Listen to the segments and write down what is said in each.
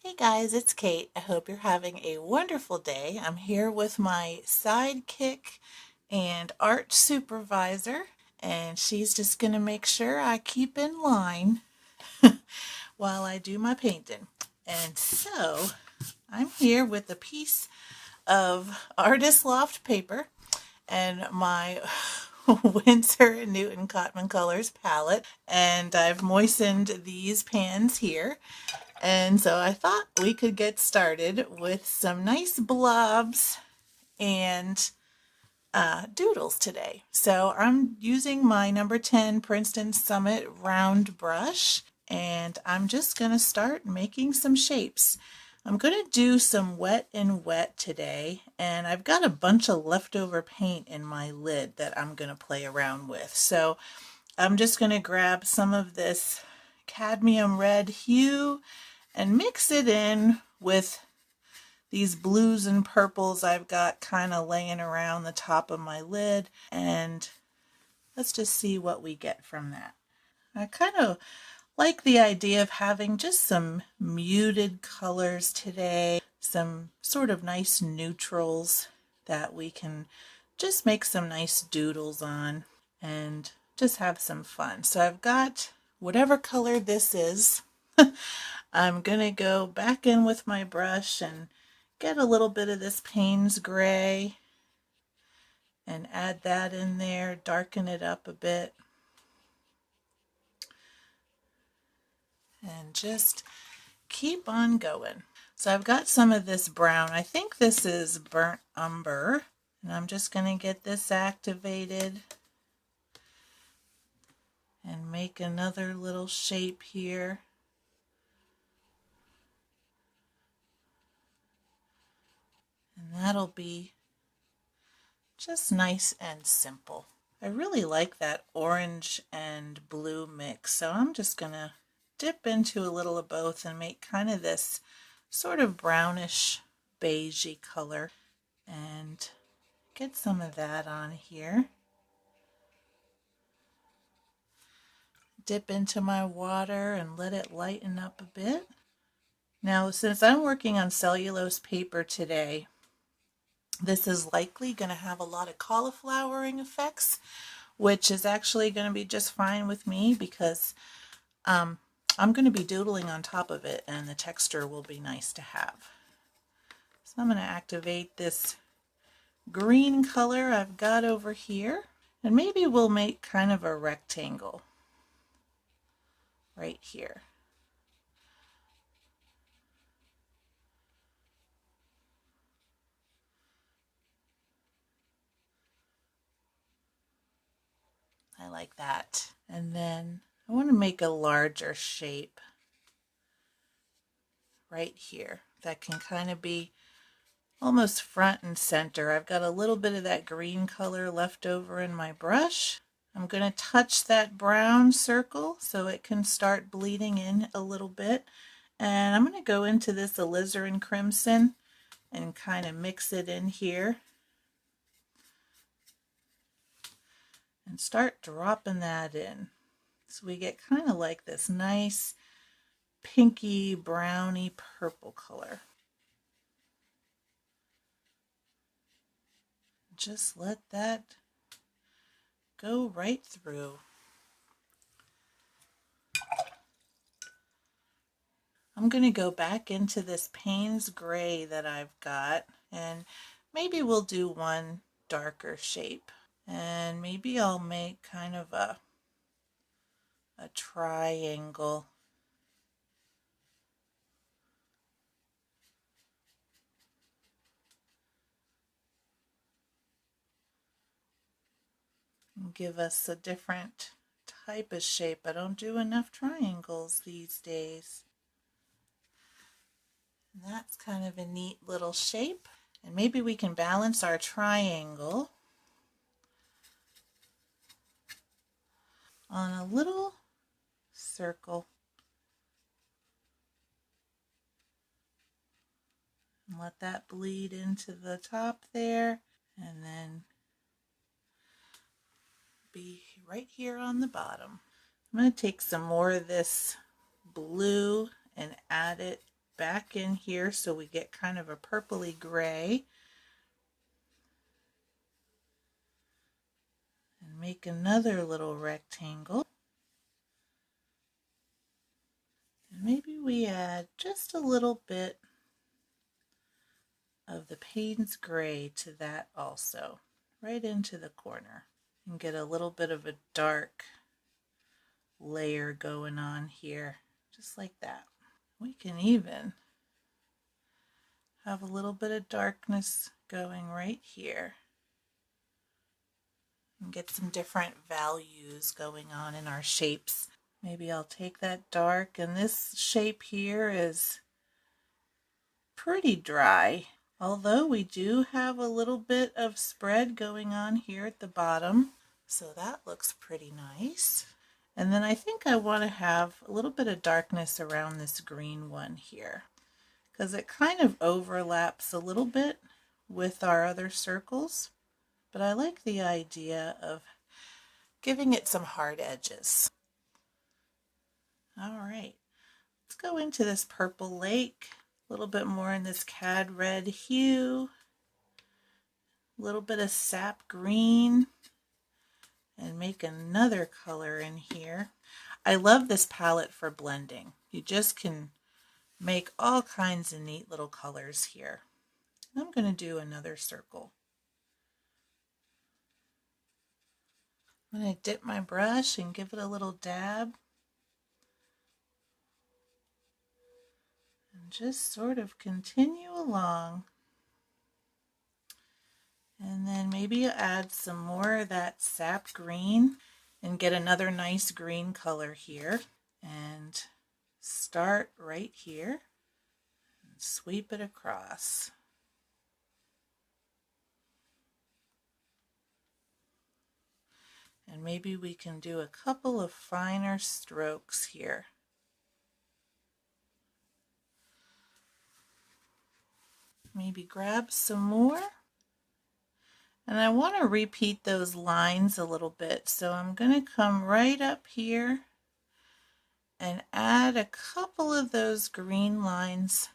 Hey guys, it's Kate. I hope you're having a wonderful day. I'm here with my sidekick and art supervisor, and she's just going to make sure I keep in line while I do my painting. And so I'm here with a piece of Artist Loft paper and my Winsor & Newton Cotman Colors palette, and I've moistened these pans here. And so I thought we could get started with some nice blobs and doodles today. So I'm using my number 10 Princeton Summit round brush, and I'm just going to start making some shapes. I'm going to do some wet and wet today, and I've got a bunch of leftover paint in my lid that I'm going to play around with. So I'm just going to grab some of this cadmium red hue and mix it in with these blues and purples I've got kind of laying around the top of my lid, and let's just see what we get from that. I kind of like the idea of having just some muted colors today, some sort of nice neutrals that we can just make some nice doodles on and just have some fun. So I've got whatever color this is. I'm going to go back in with my brush and get a little bit of this Payne's Gray and add that in there, darken it up a bit, and just keep on going. So I've got some of this brown. I think this is burnt umber, and I'm just going to get this activated and make another little shape here. And that'll be just nice and simple. I really like that orange and blue mix, so I'm just going to dip into a little of both and make kind of this sort of brownish beigey color and get some of that on here. Dip into my water and let it lighten up a bit. Now, since I'm working on cellulose paper today, this is likely going to have a lot of cauliflowering effects, which is actually going to be just fine with me because I'm going to be doodling on top of it and the texture will be nice to have. So I'm going to activate this green color I've got over here, and maybe we'll make kind of a rectangle right here. I like that. And then I want to make a larger shape right here that can kind of be almost front and center. I've got a little bit of that green color left over in my brush. I'm going to touch that brown circle so it can start bleeding in a little bit. And I'm going to go into this alizarin crimson and kind of mix it in here and start dropping that in. So we get kind of like this nice pinky browny purple color. Just let that go right through. I'm going to go back into this Payne's Gray that I've got, and maybe we'll do one darker shape. And maybe I'll make kind of a triangle. And give us a different type of shape. I don't do enough triangles these days. And that's kind of a neat little shape. And maybe we can balance our triangle on a little circle. And let that bleed into the top there, and then be right here on the bottom. I'm going to take some more of this blue and add it back in here so we get kind of a purpley gray. And make another little rectangle. And maybe we add just a little bit of the Payne's gray to that also, right into the corner, and get a little bit of a dark layer going on here, just like that. We can even have a little bit of darkness going right here and get some different values going on in our shapes. Maybe I'll take that dark, and this shape here is pretty dry, although we do have a little bit of spread going on here at the bottom, so that looks pretty nice. And then I think I want to have a little bit of darkness around this green one here, because it kind of overlaps a little bit with our other circles, but I like the idea of giving it some hard edges. All right, let's go into this purple lake, a little bit more in this cad red hue, a little bit of sap green, and make another color in here. I love this palette for blending. You just can make all kinds of neat little colors here. I'm going to do another circle. I'm going to dip my brush and give it a little dab. And just sort of continue along. And then maybe add some more of that sap green and get another nice green color here. And start right here and sweep it across. And maybe we can do a couple of finer strokes here. Maybe grab some more. And I want to repeat those lines a little bit, so I'm going to come right up here and add a couple of those green lines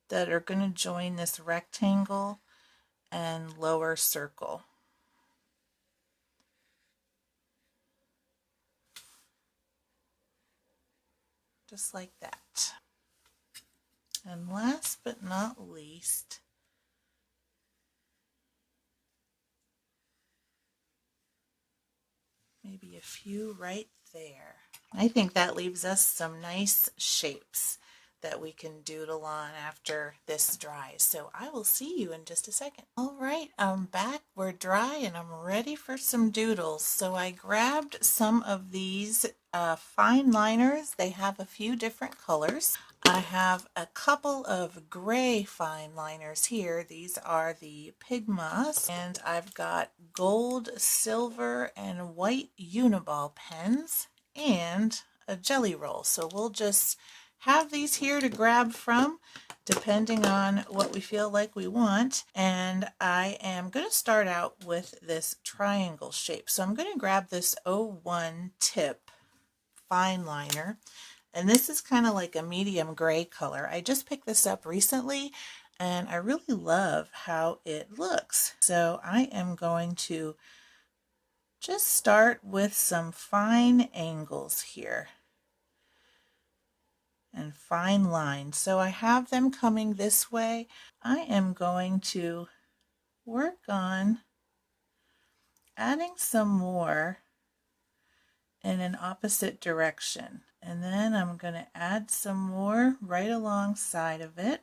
that are going to join this rectangle and lower circle. Just like that. And last but not least, maybe a few right there. I think that leaves us some nice shapes that we can doodle on after this dries. So I will see you in just a second. All right, I'm back. We're dry and I'm ready for some doodles. So I grabbed some of these fine liners. They have a few different colors. I have a couple of gray fine liners here. These are the Pigmas, and I've got gold, silver, and white Uniball pens, and a jelly roll. So we'll just have these here to grab from depending on what we feel like we want. And I am going to start out with this triangle shape. So I'm going to grab this 01 tip fine liner, and this is kind of like a medium gray color. I just picked this up recently and I really love how it looks. So I am going to just start with some fine angles here and fine lines. So I have them coming this way. I am going to work on adding some more in an opposite direction. And then I'm going to add some more right alongside of it.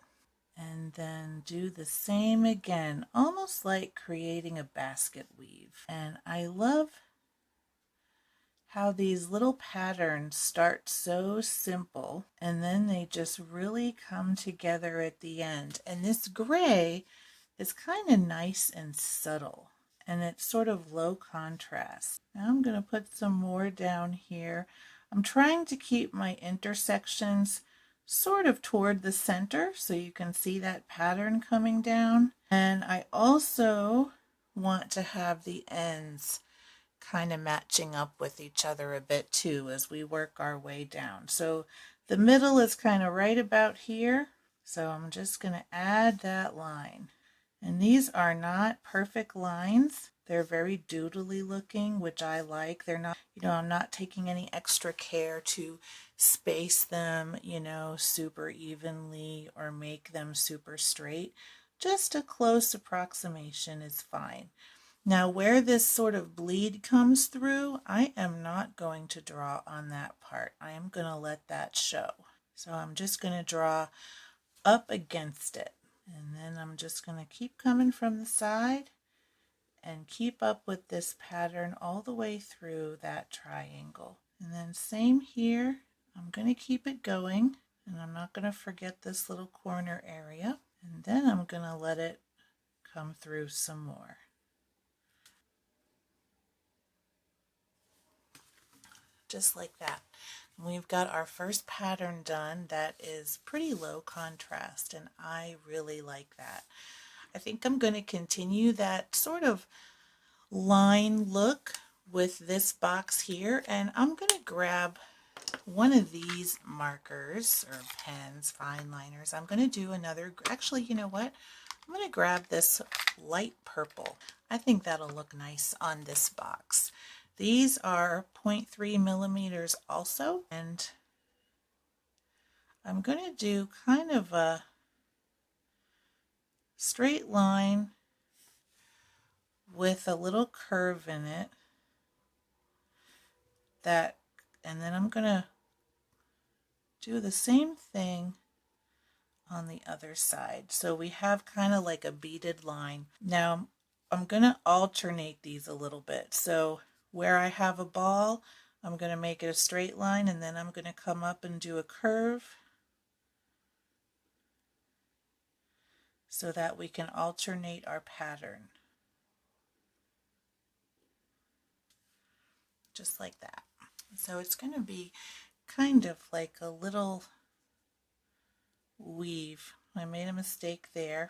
And then do the same again, almost like creating a basket weave. And I love how these little patterns start so simple and then they just really come together at the end. And this gray is kind of nice and subtle, and it's sort of low contrast. Now I'm going to put some more down here. I'm trying to keep my intersections sort of toward the center so you can see that pattern coming down. And I also want to have the ends kind of matching up with each other a bit too as we work our way down. So the middle is kind of right about here. So I'm just going to add that line. And these are not perfect lines. They're very doodly looking, which I like. They're not, I'm not taking any extra care to space them, super evenly or make them super straight. Just a close approximation is fine. Now, where this sort of bleed comes through, I am not going to draw on that part. I am going to let that show. So I'm just going to draw up against it. And then I'm just going to keep coming from the side and keep up with this pattern all the way through that triangle. And then same here, I'm going to keep it going, and I'm not going to forget this little corner area. And then I'm going to let it come through some more. Just like that. We've got our first pattern done that is pretty low contrast, and I really like that. I think I'm going to continue that sort of line look with this box here, and I'm going to grab one of these markers or pens, fine liners. I'm going to do another, actually, you know what? I'm going to grab this light purple. I think that'll look nice on this box. These are 0.3 millimeters also, and I'm going to do kind of a straight line with a little curve in it, and then I'm going to do the same thing on the other side. So we have kind of like a beaded line. Now I'm going to alternate these a little bit. So where I have a ball, I'm going to make it a straight line, and then I'm going to come up and do a curve so that we can alternate our pattern. Just like that. So it's going to be kind of like a little weave. I made a mistake there.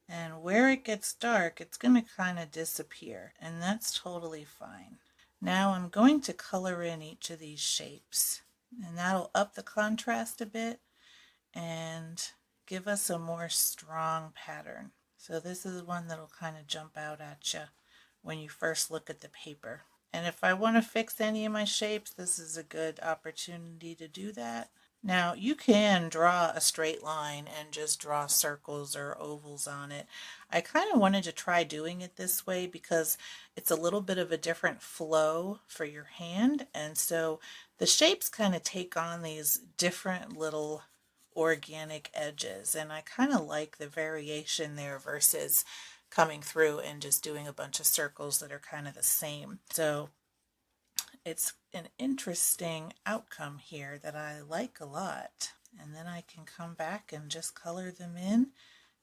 And where it gets dark, it's going to kind of disappear, and that's totally fine. Now I'm going to color in each of these shapes, and that'll up the contrast a bit and give us a more strong pattern. So this is one that'll kind of jump out at you when you first look at the paper. And if I want to fix any of my shapes, this is a good opportunity to do that. Now you can draw a straight line and just draw circles or ovals on it. I kind of wanted to try doing it this way because it's a little bit of a different flow for your hand, and so the shapes kind of take on these different little organic edges, and I kind of like the variation there versus coming through and just doing a bunch of circles that are kind of the same. So it's an interesting outcome here that I like a lot. And then I can come back and just color them in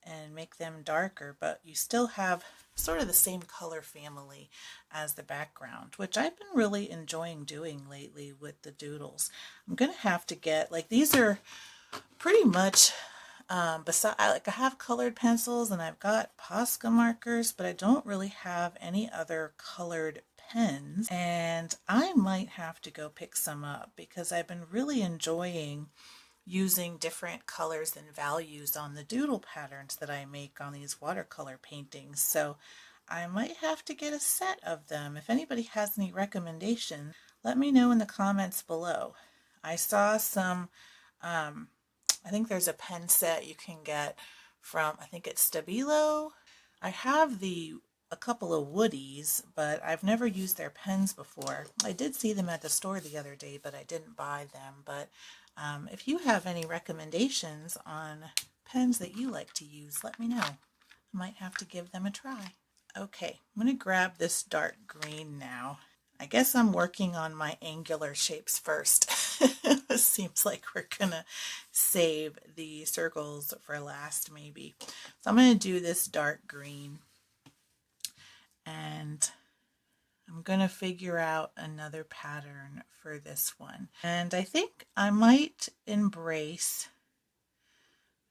and make them darker, but you still have sort of the same color family as the background, which I've been really enjoying doing lately with the doodles. I'm gonna have to get, like, these are pretty much I have colored pencils and I've got Posca markers, but I don't really have any other colored pens, and I might have to go pick some up because I've been really enjoying using different colors and values on the doodle patterns that I make on these watercolor paintings. So I might have to get a set of them. If anybody has any recommendations, let me know in the comments below. I saw some I think there's a pen set you can get from, I think it's Stabilo. I have a couple of Woodies, but I've never used their pens before. I did see them at the store the other day, but I didn't buy them. But if you have any recommendations on pens that you like to use, let me know. I might have to give them a try. Okay, I'm going to grab this dark green now. I guess I'm working on my angular shapes first. It seems like we're gonna save the circles for last maybe. So I'm gonna do this dark green, and I'm gonna figure out another pattern for this one. And I think I might embrace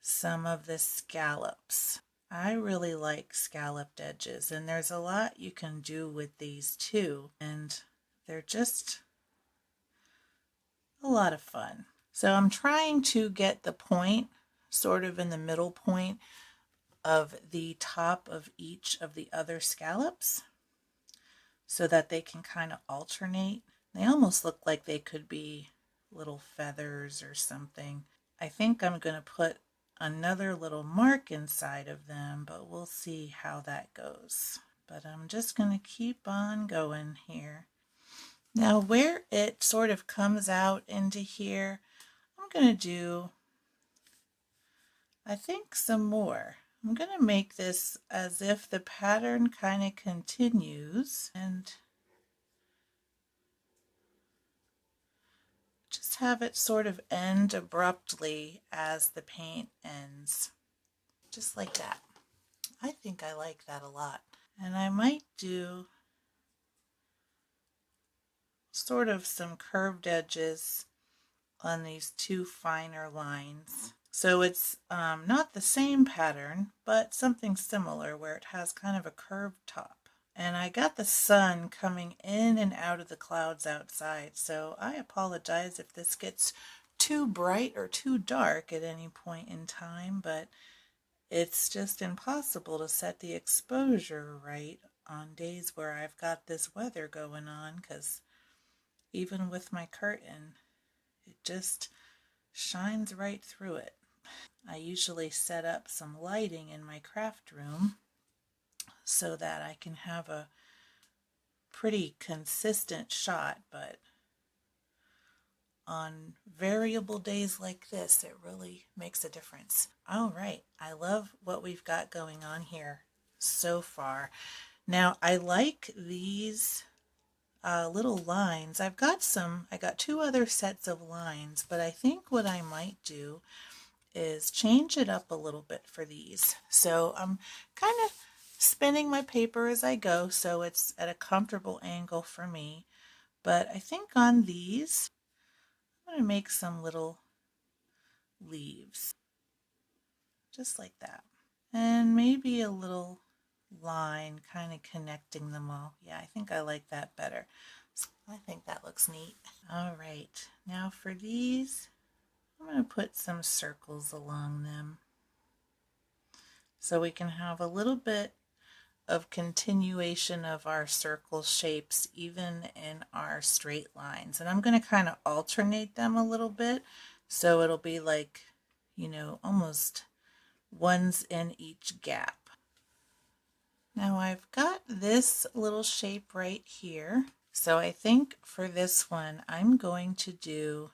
some of the scallops. I really like scalloped edges, and there's a lot you can do with these too, and they're just a lot of fun. So I'm trying to get the point sort of in the middle point of the top of each of the other scallops so that they can kind of alternate. They almost look like they could be little feathers or something. I think I'm going to put another little mark inside of them, but we'll see how that goes. But I'm just going to keep on going here. Now where it sort of comes out into here, I'm going to do, I think, some more. I'm going to make this as if the pattern kind of continues and just have it sort of end abruptly as the paint ends. Just like that. I think I like that a lot. And I might do sort of some curved edges on these two finer lines. So it's not the same pattern, but something similar where it has kind of a curved top. And I got the sun coming in and out of the clouds outside, so I apologize if this gets too bright or too dark at any point in time, but it's just impossible to set the exposure right on days where I've got this weather going on, because even with my curtain, it just shines right through it. I usually set up some lighting in my craft room so that I can have a pretty consistent shot, but on variable days like this, it really makes a difference. All right, I love what we've got going on here so far. Now, I like these little lines. I got two other sets of lines, but I think what I might do is change it up a little bit for these. So I'm kind of spinning my paper as I go so it's at a comfortable angle for me. But I think on these, I'm going to make some little leaves, just like that. And maybe a little line kind of connecting them all. Yeah, I think I like that better. So I think that looks neat. All right, now for these, I'm going to put some circles along them so we can have a little bit of continuation of our circle shapes even in our straight lines. And I'm going to kind of alternate them a little bit so it'll be like, you know, almost ones in each gap. Now I've got this little shape right here. So I think for this one, I'm going to do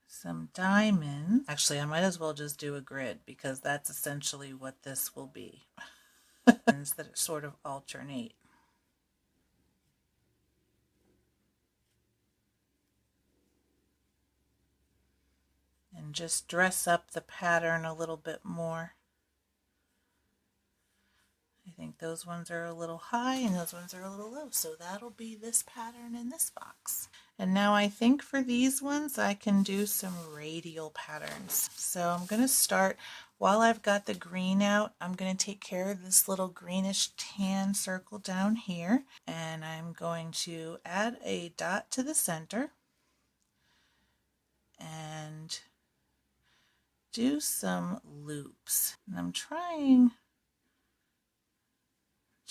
some diamonds. Actually, I might as well just do a grid because that's essentially what this will be. That sort of alternate. And just dress up the pattern a little bit more. I think those ones are a little high and those ones are a little low, so that'll be this pattern in this box. And now I think for these ones I can do some radial patterns. So I'm going to start, while I've got the green out, I'm going to take care of this little greenish tan circle down here, and I'm going to add a dot to the center and do some loops. And I'm trying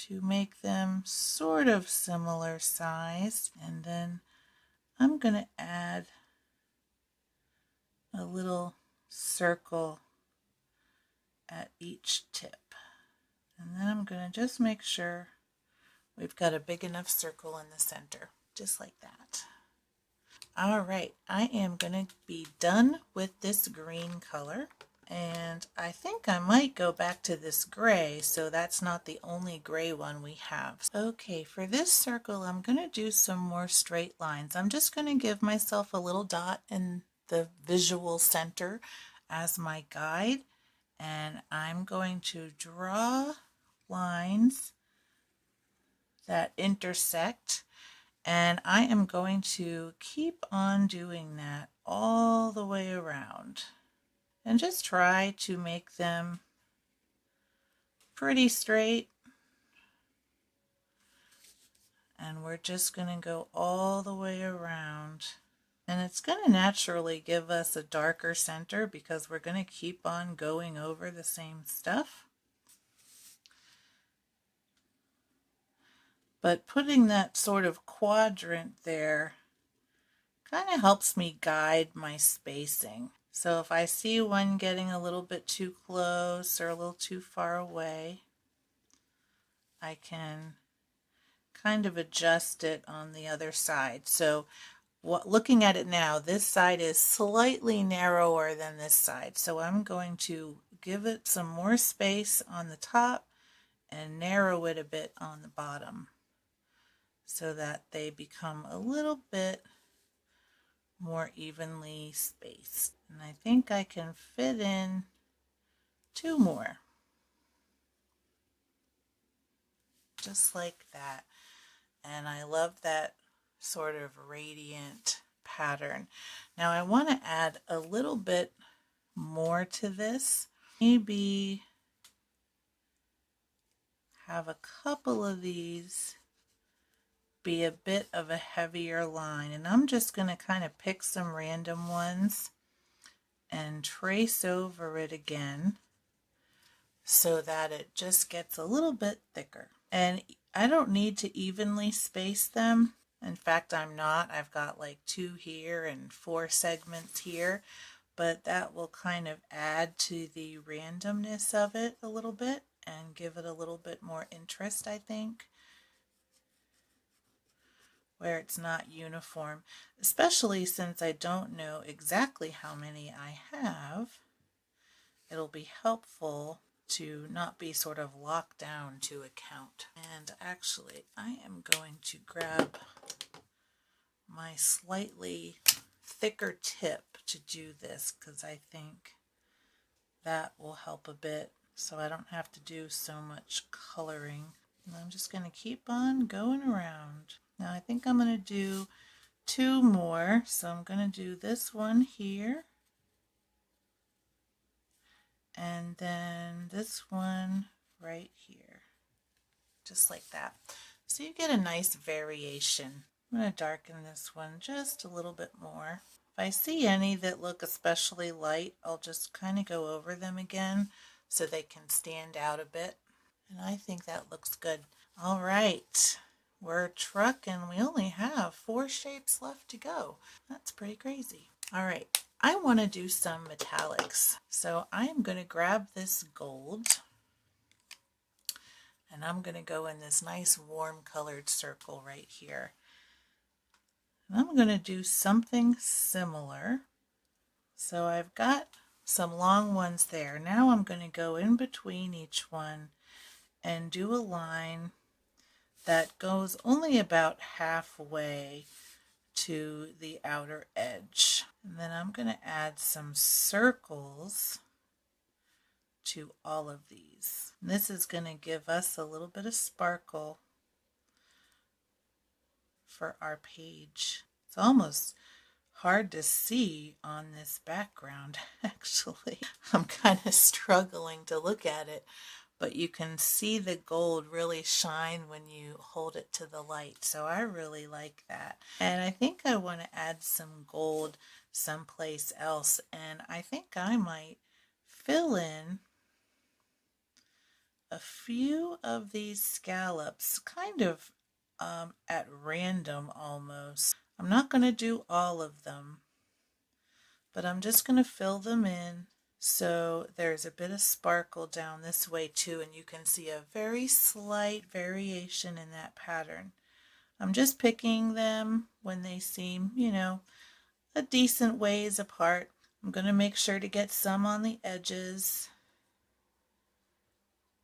to make them sort of similar size, and then I'm going to add a little circle at each tip, and then I'm going to just make sure we've got a big enough circle in the center, just like that. All right, I am going to be done with this green color. And I think I might go back to this gray, so that's not the only gray one we have. Okay, for this circle, I'm going to do some more straight lines. I'm just going to give myself a little dot in the visual center as my guide, and I'm going to draw lines that intersect, and I am going to keep on doing that all the way around. And just try to make them pretty straight And we're just going to go all the way around. And it's going to naturally give us a darker center because we're going to keep on going over the same stuff. But putting that sort of quadrant there kind of helps me guide my spacing. So if I see one getting a little bit too close or a little too far away, I can kind of adjust it on the other side. So looking at it now, this side is slightly narrower than this side. So I'm going to give it some more space on the top and narrow it a bit on the bottom so that they become a little bit more evenly spaced. And I think I can fit in 2 more. Just like that. And I love that sort of radiant pattern. Now I want to add a little bit more to this. Maybe have a couple of these be a bit of a heavier line, and I'm just going to kind of pick some random ones and trace over it again so that it just gets a little bit thicker. And I don't need to evenly space them. In fact, I'm not. I've got like 2 here and 4 segments here, but that will kind of add to the randomness of it a little bit and give it a little bit more interest, I think, where it's not uniform, especially since I don't know exactly how many I have. It'll be helpful to not be sort of locked down to a count. And actually, I am going to grab my slightly thicker tip to do this because I think that will help a bit so I don't have to do so much coloring. And I'm just going to keep on going around. Now I think I'm going to do 2 more, so I'm going to do this one here and then this one right here, just like that. So you get a nice variation. I'm going to darken this one just a little bit more. If I see any that look especially light, I'll just kind of go over them again so they can stand out a bit. And I think that looks good. All right, we're trucking. We only have 4 shapes left to go. That's pretty crazy. All right, I want to do some metallics. So I'm going to grab this gold and I'm going to go in this nice warm colored circle right here. And I'm going to do something similar. So I've got some long ones there. Now I'm going to go in between each one and do a line that goes only about halfway to the outer edge. And then I'm going to add some circles to all of these. And this is going to give us a little bit of sparkle for our page. It's almost hard to see on this background, actually. I'm kind of struggling to look at it, but you can see the gold really shine when you hold it to the light. So I really like that. And I think I want to add some gold someplace else. And I think I might fill in a few of these scallops, kind of at random almost. I'm not going to do all of them, but I'm just going to fill them in. So there's a bit of sparkle down this way too, and you can see a very slight variation in that pattern. I'm just picking them when they seem, a decent ways apart. I'm going to make sure to get some on the edges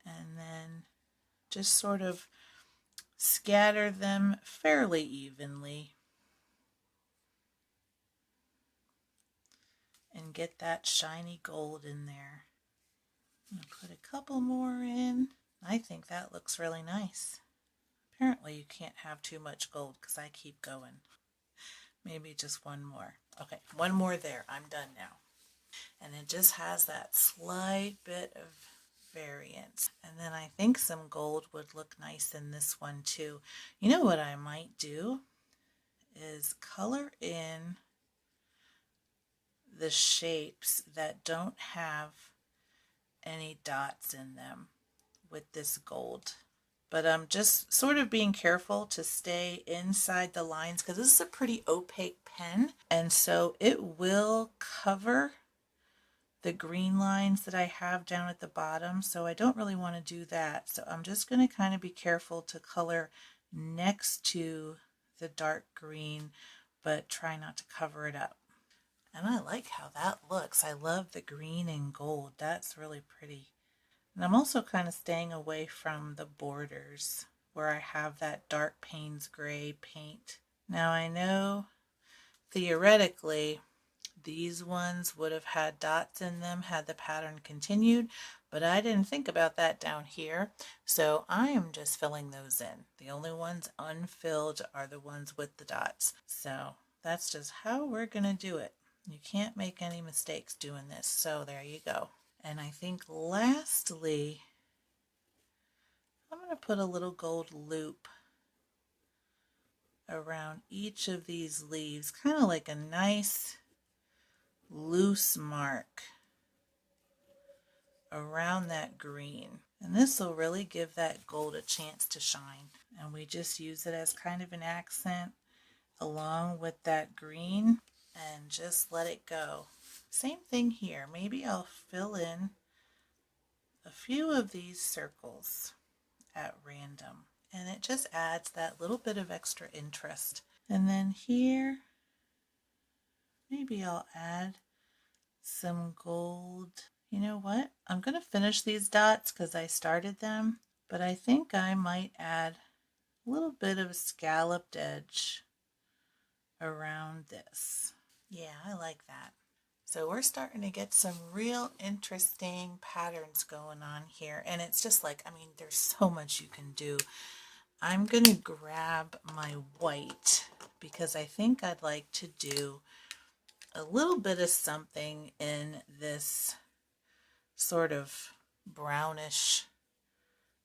and then just sort of scatter them fairly evenly and get that shiny gold in there. I'm going to put a couple more in. I think that looks really nice. Apparently you can't have too much gold because I keep going. Maybe just one more. Okay, one more there. I'm done now. And it just has that slight bit of variants. And then I think some gold would look nice in this one too. You know what I might do is color in the shapes that don't have any dots in them with this gold. But I'm just sort of being careful to stay inside the lines because this is a pretty opaque pen, and so it will cover the green lines that I have down at the bottom, so I don't really want to do that. So I'm just going to kind of be careful to color next to the dark green, but try not to cover it up. And I like how that looks. I love the green and gold. That's really pretty. And I'm also kind of staying away from the borders where I have that dark Payne's gray paint. Now I know theoretically these ones would have had dots in them had the pattern continued, but I didn't think about that down here, so I am just filling those in. The only ones unfilled are the ones with the dots. So that's just how we're going to do it. You can't make any mistakes doing this, so there you go. And I think lastly, I'm going to put a little gold loop around each of these leaves, kind of like a nice loose mark around that green. And this will really give that gold a chance to shine. And we just use it as kind of an accent along with that green and just let it go. Same thing here. Maybe I'll fill in a few of these circles at random, and it just adds that little bit of extra interest. And then here, maybe I'll add some gold. You know what? I'm going to finish these dots because I started them, but I think I might add a little bit of a scalloped edge around this. Yeah, I like that. So we're starting to get some real interesting patterns going on here. And it's just like, I mean, there's so much you can do. I'm going to grab my white because I think I'd like to do a little bit of something in this sort of brownish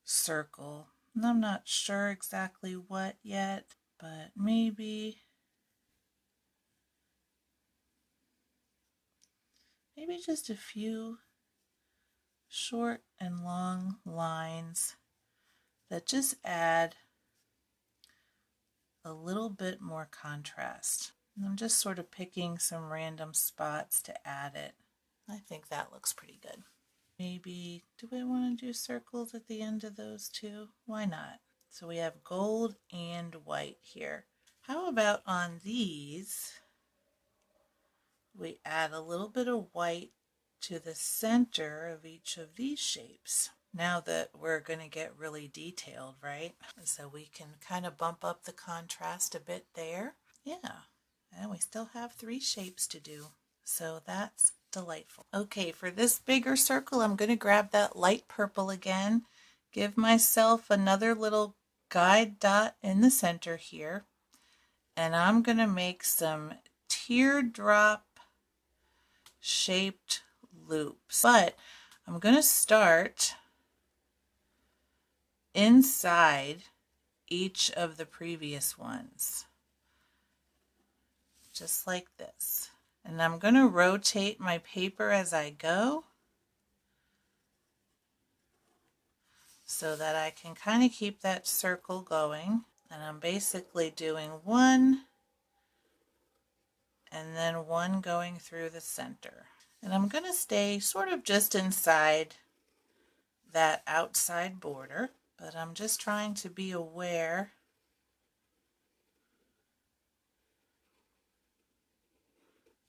circle. And I'm not sure exactly what yet, but maybe just a few short and long lines that just add a little bit more contrast. And I'm just sort of picking some random spots to add it. I think that looks pretty good. Maybe, do I want to do circles at the end of those too? Why not? So we have gold and white here. How about on these, we add a little bit of white to the center of each of these shapes. Now that we're going to get really detailed, right? So we can kind of bump up the contrast a bit there. Yeah, and we still have 3 shapes to do. So that's delightful. Okay, for this bigger circle, I'm going to grab that light purple again, give myself another little guide dot in the center here, and I'm going to make some teardrop shaped loops. But I'm going to start inside each of the previous ones, just like this. And I'm going to rotate my paper as I go so that I can kind of keep that circle going. And I'm basically doing one and then one going through the center. And I'm going to stay sort of just inside that outside border, but I'm just trying to be aware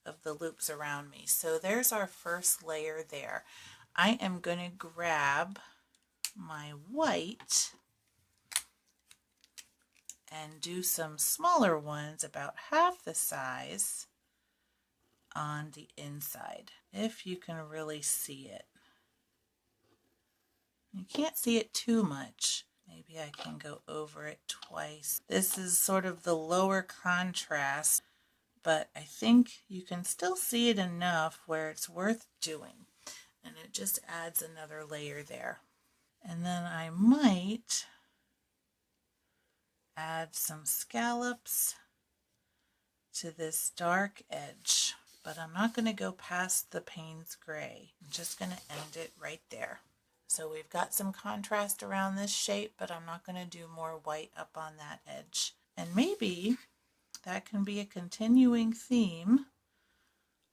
of the loops around me. So there's our first layer there. I am going to grab my white and do some smaller ones about half the size on the inside, if you can really see it. You can't see it too much. Maybe I can go over it twice. This is sort of the lower contrast, but I think you can still see it enough where it's worth doing. and it just adds another layer there. And then I might add some scallops to this dark edge, but I'm not going to go past the Payne's Gray. I'm just going to end it right there. So we've got some contrast around this shape, but I'm not going to do more white up on that edge. And maybe that can be a continuing theme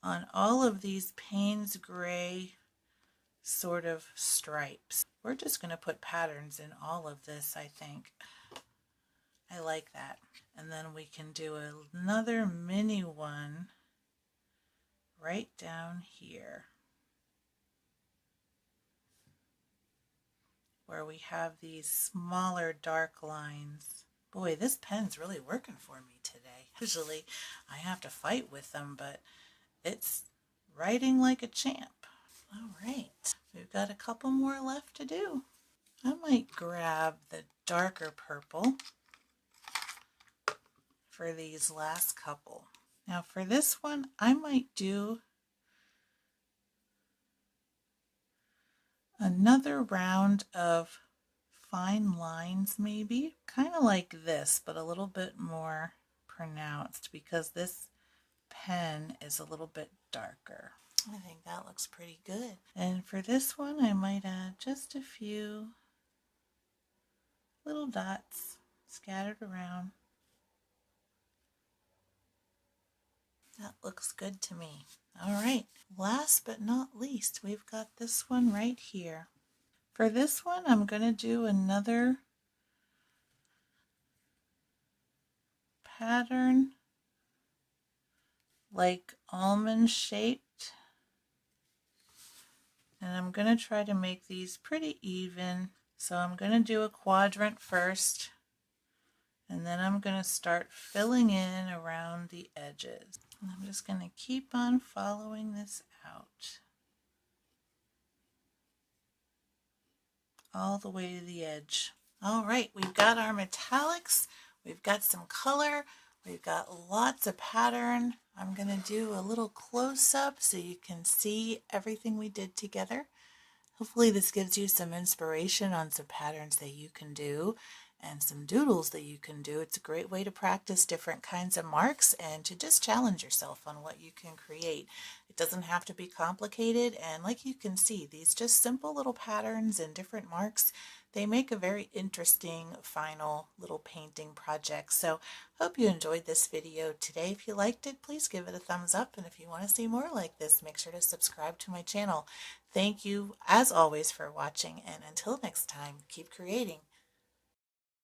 on all of these Payne's Gray sort of stripes. We're just going to put patterns in all of this, I think. I like that. And then we can do another mini one right down here, where we have these smaller dark lines. Boy, this pen's really working for me today. Usually I have to fight with them, but it's writing like a champ. All right, we've got a couple more left to do. I might grab the darker purple for these last couple. Now for this one, I might do another round of fine lines, maybe kind of like this, but a little bit more pronounced because this pen is a little bit darker. I think that looks pretty good. And for this one, I might add just a few little dots scattered around. That looks good to me. All right, last but not least, we've got this one right here. For this one, I'm going to do another pattern like almond shaped. And I'm going to try to make these pretty even. So I'm going to do a quadrant first, and then I'm going to start filling in around the edges. And I'm just going to keep on following this out all the way to the edge. All right, we've got our metallics, we've got some color, we've got lots of pattern. I'm going to do a little close-up so you can see everything we did together. Hopefully this gives you some inspiration on some patterns that you can do and some doodles that you can do. It's a great way to practice different kinds of marks and to just challenge yourself on what you can create. It doesn't have to be complicated, and like you can see, these just simple little patterns and different marks, they make a very interesting final little painting project. So hope you enjoyed this video today. If you liked it, please give it a thumbs up, and if you want to see more like this, make sure to subscribe to my channel. Thank you as always for watching, and until next time, keep creating.